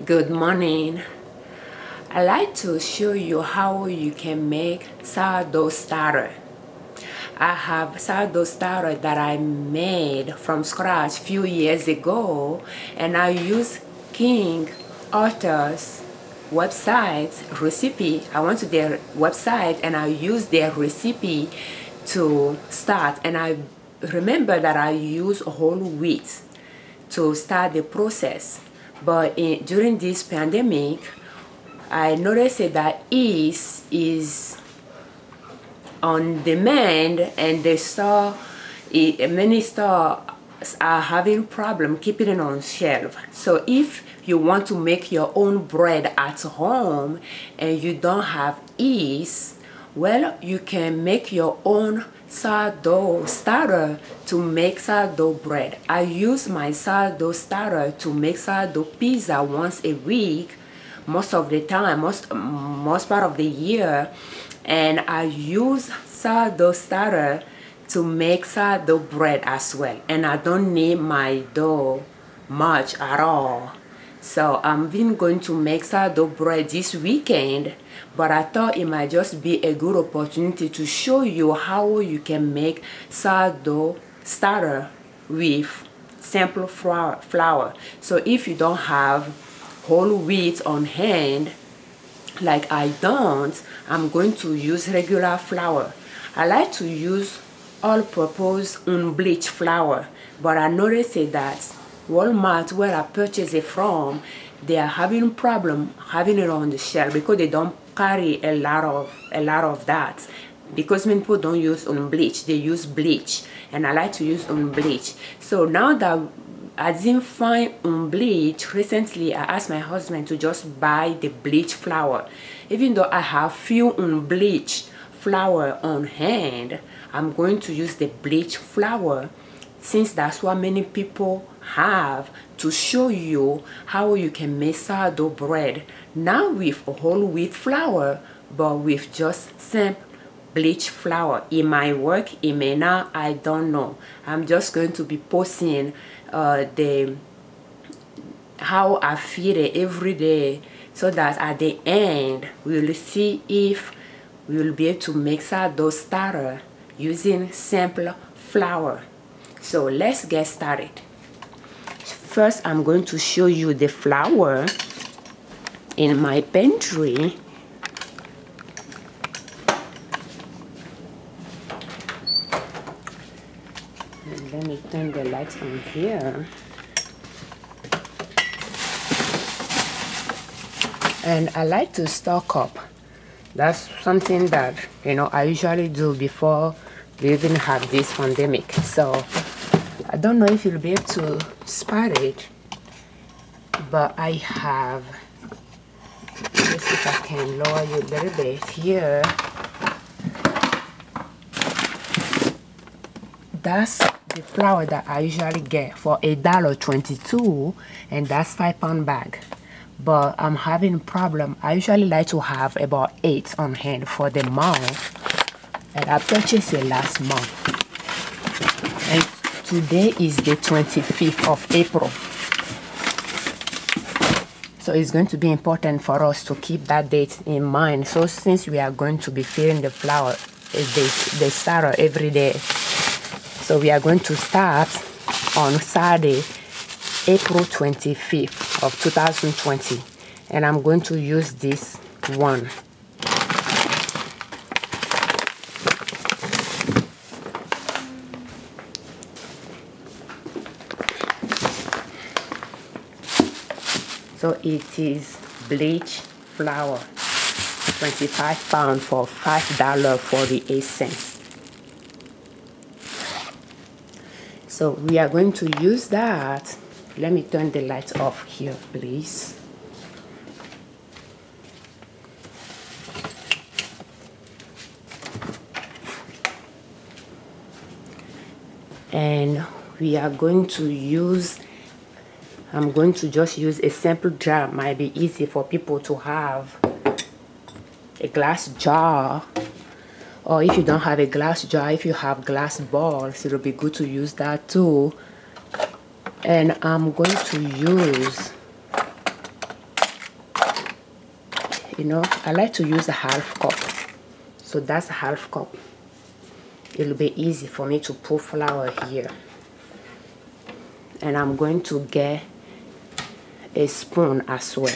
Good morning. I'd like to show you how you can make sourdough starter. I have sourdough starter that I made from scratch a few years ago, and I use King Arthur's website recipe. I went to their website and I used their recipe to start, and I remember that I use whole wheat to start the process. But during this pandemic, I noticed that yeast is on demand, and many stores are having problem keeping it on shelf. So if you want to make your own bread at home and you don't have yeast, well, you can make your own sourdough starter to make sourdough bread. I use my sourdough starter to make sourdough pizza once a week, most of the time, most part of the year. And I use sourdough starter to make sourdough bread as well, and I don't need my dough much at all. So I'm been going to make sourdough bread this weekend, but I thought it might just be a good opportunity to show you how you can make sourdough starter with simple flour. So if you don't have whole wheat on hand, like I don't, I'm going to use regular flour. I like to use all-purpose unbleached flour, but I noticed that Walmart, where I purchased it from, they are having problem having it on the shelf because they don't carry a lot of that. Because many people don't use unbleached, they use bleach, and I like to use unbleached. So now that I didn't find unbleached, recently I asked my husband to just buy the bleached flour. Even though I have few unbleached flour on hand, I'm going to use the bleached flour, since that's what many people have, to show you how you can make sourdough bread, not with whole wheat flour, but with just simple bleached flour. It might work, it may not, I don't know. I'm just going to be posting how I feed it every day, so that at the end we'll see if we will be able to make sourdough starter using simple flour. So let's get started. First, I'm going to show you the flour in my pantry. And let me turn the lights on here. And I like to stock up. That's something that, I usually do before we even have this pandemic. So I don't know if you'll be able to spot it, but I have, let's see if I can lower you a little bit here. That's the flour that I usually get for $1.22, and that's 5-pound bag. But I'm having a problem. I usually like to have about 8 on hand for the month, and I purchased it last month. And today is the 25th of April. So it's going to be important for us to keep that date in mind. So since we are going to be filling the flour, the starter every day, so we are going to start on Saturday, April 25th of 2020, and I'm going to use this one. So it is bleached flour, 25 pounds for $5.48. So we are going to use that. Let me turn the lights off here, please. And we are going to use, I'm going to just use a simple jar. Might be easy for people to have a glass jar, or if you don't have a glass jar, if you have glass balls, it'll be good to use that too. And I'm going to use you know, I like to use a half cup. So that's a half cup. It'll be easy for me to put flour here. And I'm going to get a spoon as well.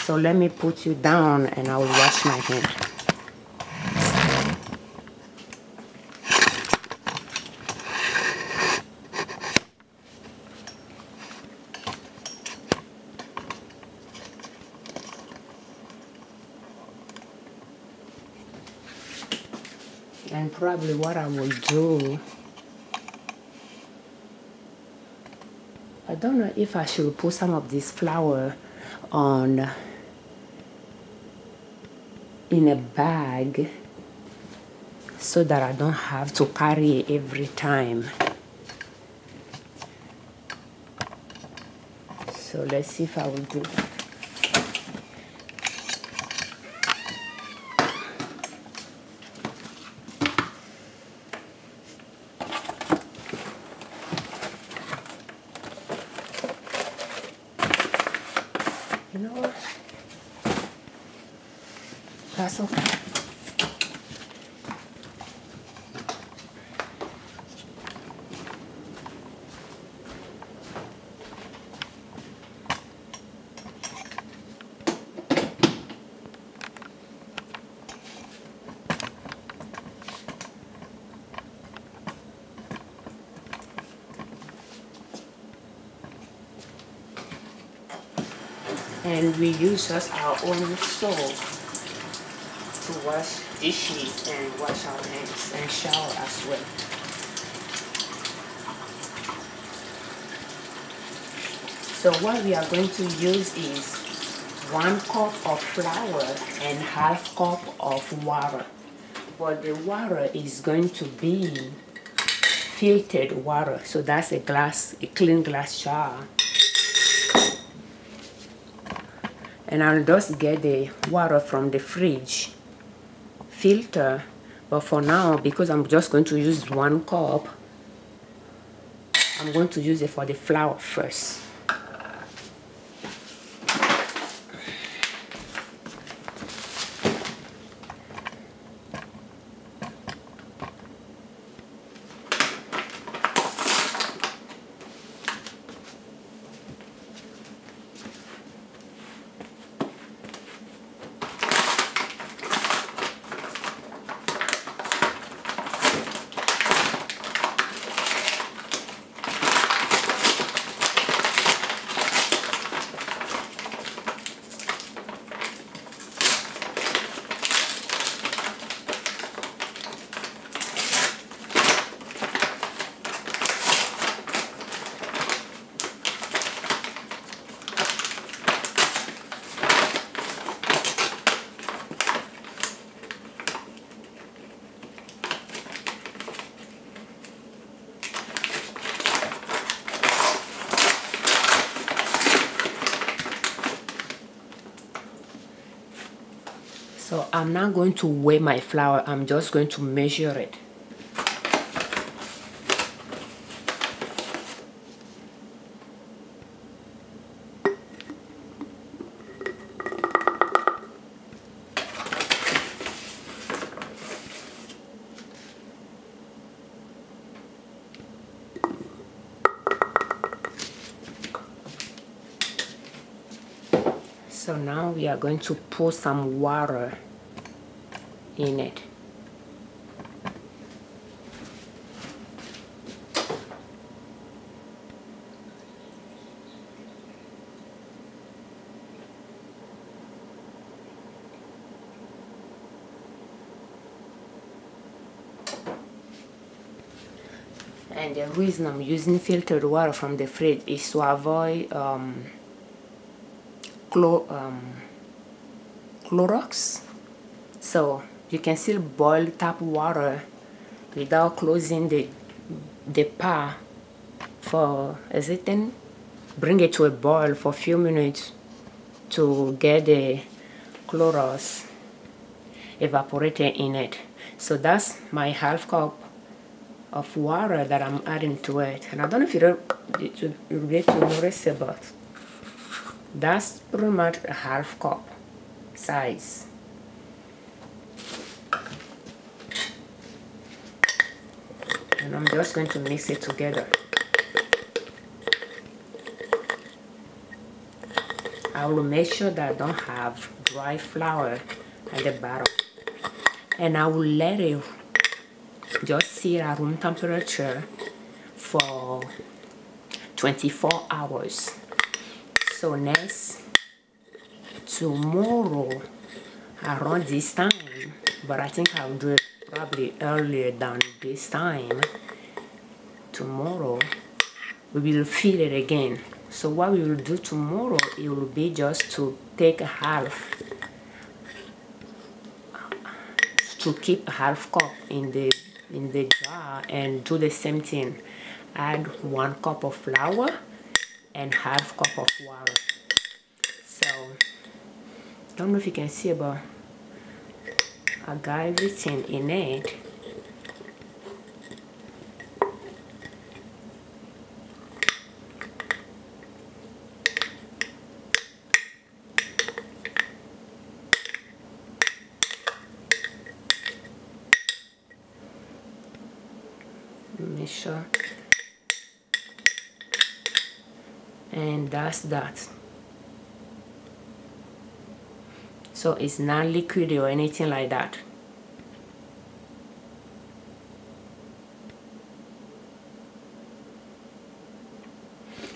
So let me put you down and I will wash my hand. And probably what I will do, I don't know if I should put some of this flour on in a bag so that I don't have to carry it every time. So let's see if I will do that. You know what? That's okay. And we use just our own soap to wash dishes and wash our hands and shower as well. So what we are going to use is 1 cup of flour and half cup of water. But the water is going to be filtered water. So that's a clean glass jar. And I'll just get the water from the fridge filter, but for now, because I'm just going to use 1 cup, I'm going to use it for the flour first. So I'm not going to weigh my flour, I'm just going to measure it. So now we are going to pour some water in it. And the reason I'm using filtered water from the fridge is to avoid Clorox. So you can still boil tap water without closing the pot for bring it to a boil for a few minutes to get the Clorox evaporated in it. So that's my half cup of water that I'm adding to it. And I don't know if you'll be able to notice it, but that's pretty much a half cup size. And I'm just going to mix it together. I will make sure that I don't have dry flour at the bottom. And I will let it just sit at room temperature for 24 hours. So next, tomorrow around this time, but I think I'll do it probably earlier than this time. Tomorrow we will feed it again. So what we will do tomorrow, it will be just to take a half, to keep a half cup in the jar, and do the same thing. Add 1 cup of flour and half cup of water. So don't know if you can see, but I got everything in it. Make sure. And that's that. So it's not liquid or anything like that.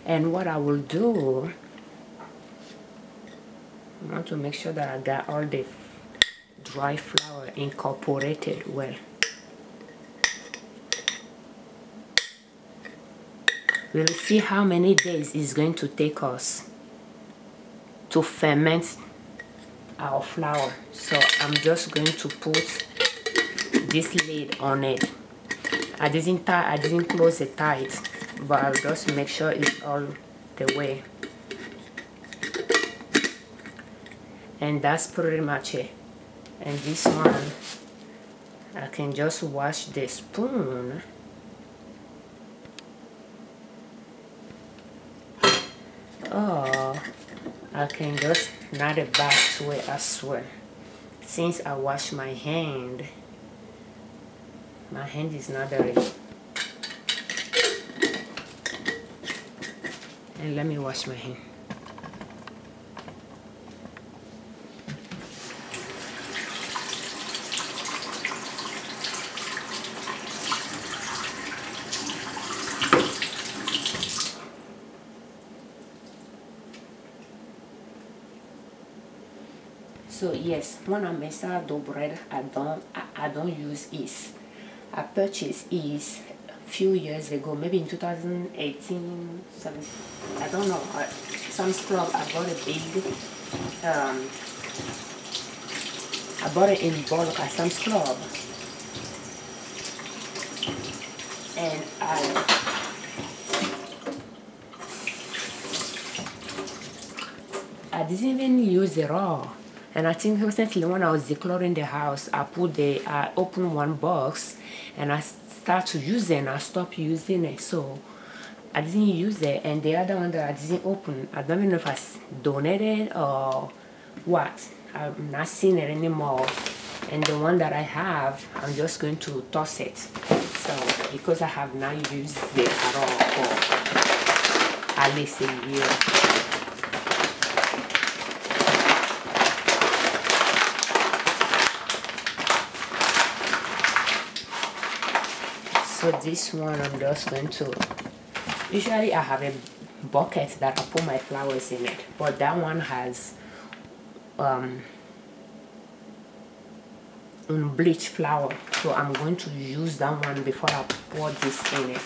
And what I will do, I want to make sure that I got all the dry flour incorporated well. We'll see how many days it's going to take us to ferment our flour. So I'm just going to put this lid on it. I didn't close it tight, but I'll just make sure it's all the way. And that's pretty much it. And this one, I can just wash the spoon. Or I can just add it back to it as well. Since I wash my hand is not dirty. And let me wash my hand. So yes, when I make sourdough bread, I don't use yeast. I purchased yeast a few years ago, maybe in 2018, I don't know. Sam's Club, I bought a big, I bought it in bulk at Sam's Club, and I didn't even use it raw. And I think recently when I was decluttering the house, I opened one box and I started to use it and I stopped using it. So I didn't use it, and the other one that I didn't open, I don't even know if I donated or what. I'm not seeing it anymore. And the one that I have, I'm just going to toss it. So because I have not used it at all for at least a year. So this one I'm just going to, usually I have a bucket that I put my flowers in it, but that one has bleached flour, so I'm going to use that one before I pour this in it.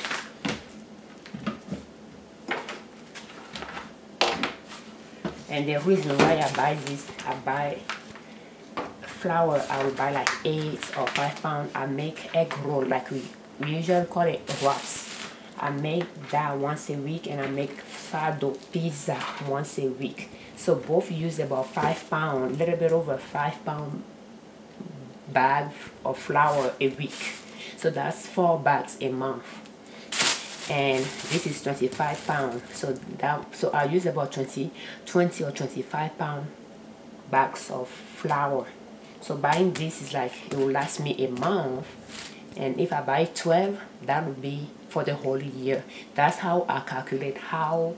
And the reason why I buy this, I buy flour, I will buy like 8 or 5 pounds. I make egg roll, like we usually call it wraps. I make that once a week, and I make sourdough pizza once a week. So both use about 5 pounds, a little bit over 5 pound bag of flour a week. So that's 4 bags a month, and this is 25 pounds. So I use about 20 or 25 pound bags of flour. So buying this is like, it will last me a month, and if I buy 12, that would be for the whole year. That's how I calculate how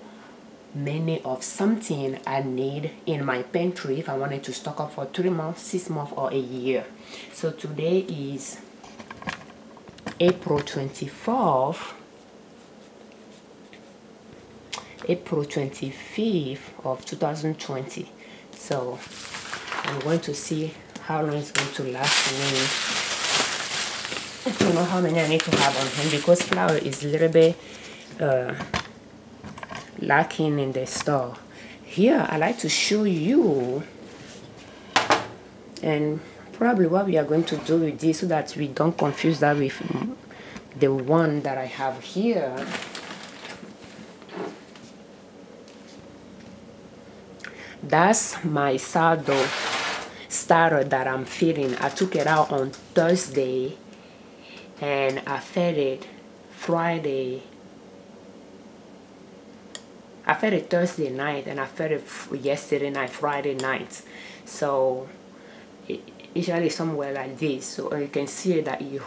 many of something I need in my pantry if I wanted to stock up for 3 months, 6 months, or a year. So today is April 24th, April 25th of 2020. So I'm going to see how long it's going to last me. I don't know how many I need to have on hand because flour is a little bit lacking in the store. Here I like to show you, and probably what we are going to do with this so that we don't confuse that with the one that I have here. That's my sourdough starter that I'm feeding. I took it out on Thursday and I fed it Friday. I fed it Thursday night and I fed it yesterday night, Friday night. So it usually somewhere like this. So you can see that it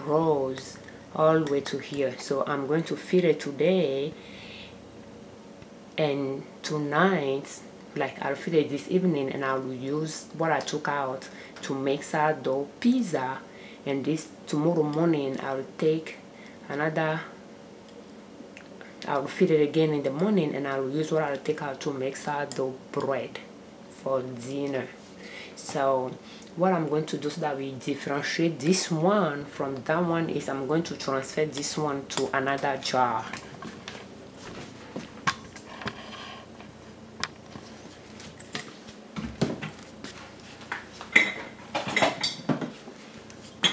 rose all the way to here. So I'm going to feed it today, and tonight, like I'll feed it this evening, and I'll use what I took out to make sourdough pizza. And this tomorrow morning I'll take another, I'll feed it again in the morning, and I'll use what I'll take out to make sourdough bread for dinner. So what I'm going to do so that we differentiate this one from that one is I'm going to transfer this one to another jar.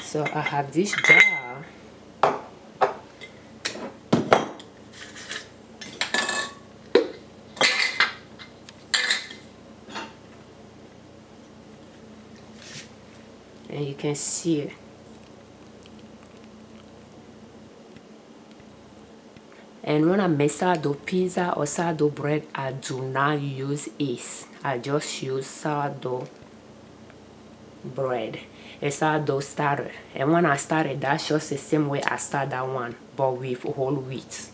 So I have this jar, and you can see it. And when I make sourdough pizza or sourdough bread, I do not use yeast. I just use sourdough bread, a sourdough starter. And when I started, that's just the same way I start that one, but with whole wheat.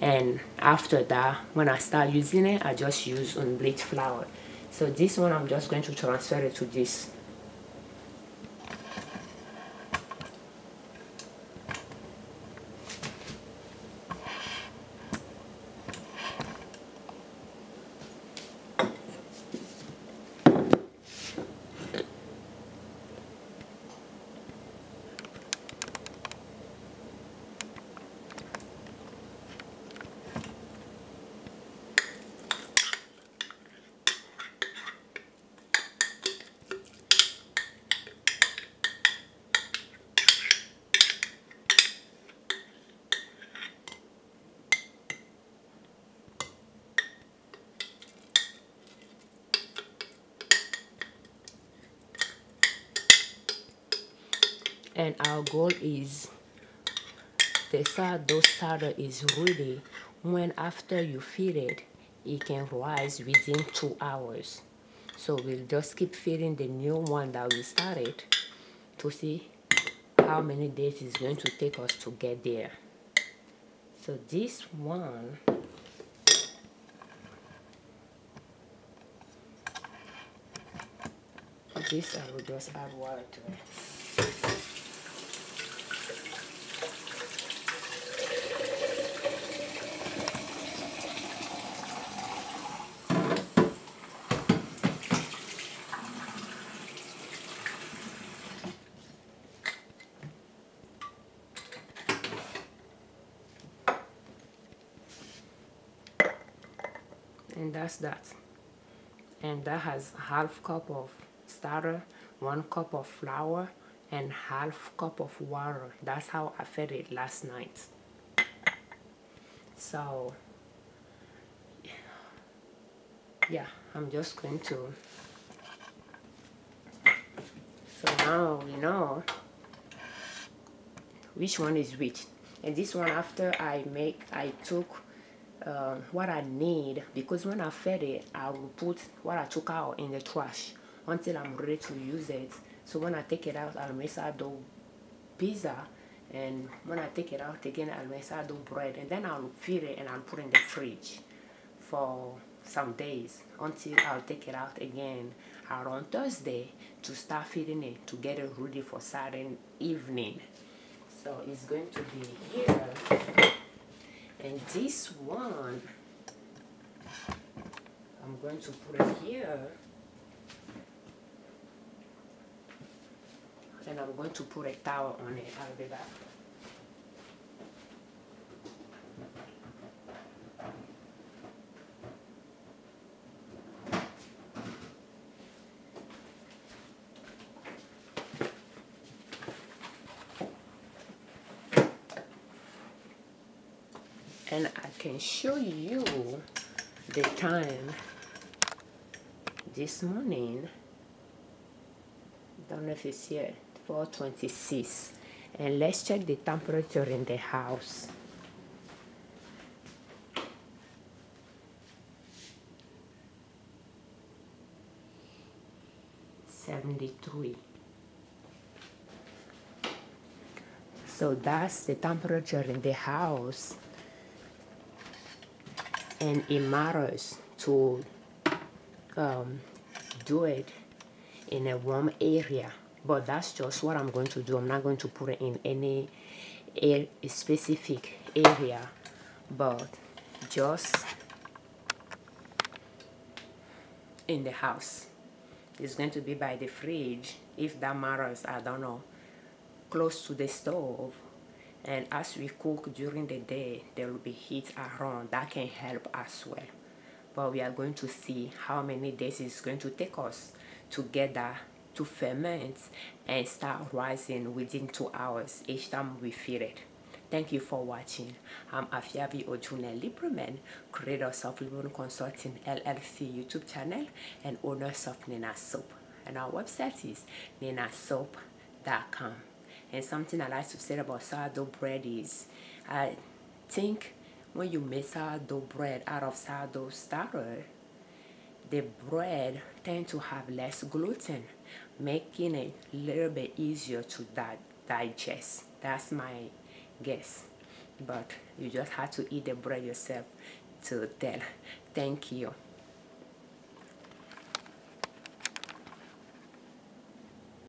And after that, when I start using it, I just use unbleached flour. So this one, I'm just going to transfer it to this. And our goal is the sourdough starter is ready when after you feed it, it can rise within 2 hours. So we'll just keep feeding the new one that we started to see how many days it's going to take us to get there. So this one, this I will just add water to it. And that's that. And that has half cup of starter, 1 cup of flour, and half cup of water. That's how I fed it last night. So yeah, I'm just going to, so now we know which one is which. And this one, after I took what I need, because when I fed it, I will put what I took out in the trash until I'm ready to use it. So when I take it out, I'll make sourdough pizza, and when I take it out again, I'll make sourdough bread, and then I'll feed it and I'll put it in the fridge for some days until I'll take it out again around Thursday to start feeding it to get it ready for Saturday evening. So it's going to be here, and this one I'm going to put it here, and I'm going to put a towel on it. I'll be back. And I can show you the time this morning. Don't know if it's here, 4:26. And let's check the temperature in the house. '73. So that's the temperature in the house. And it matters to do it in a warm area, but that's just what I'm going to do. I'm not going to put it in any specific area, but just in the house. It's going to be by the fridge, if that matters, I don't know, close to the stove. And as we cook during the day, there will be heat around. That can help as well. But we are going to see how many days it's going to take us to get that to ferment and start rising within 2 hours each time we feed it. Thank you for watching. I'm Afiavi Ojune Liberman, creator of Liberman Consulting L.L.C YouTube channel and owner of Nina Soap. And our website is ninasoap.com. And something I like to say about sourdough bread is, I think when you make sourdough bread out of sourdough starter, the bread tends to have less gluten, making it a little bit easier to digest. That's my guess. But you just have to eat the bread yourself to tell. Thank you.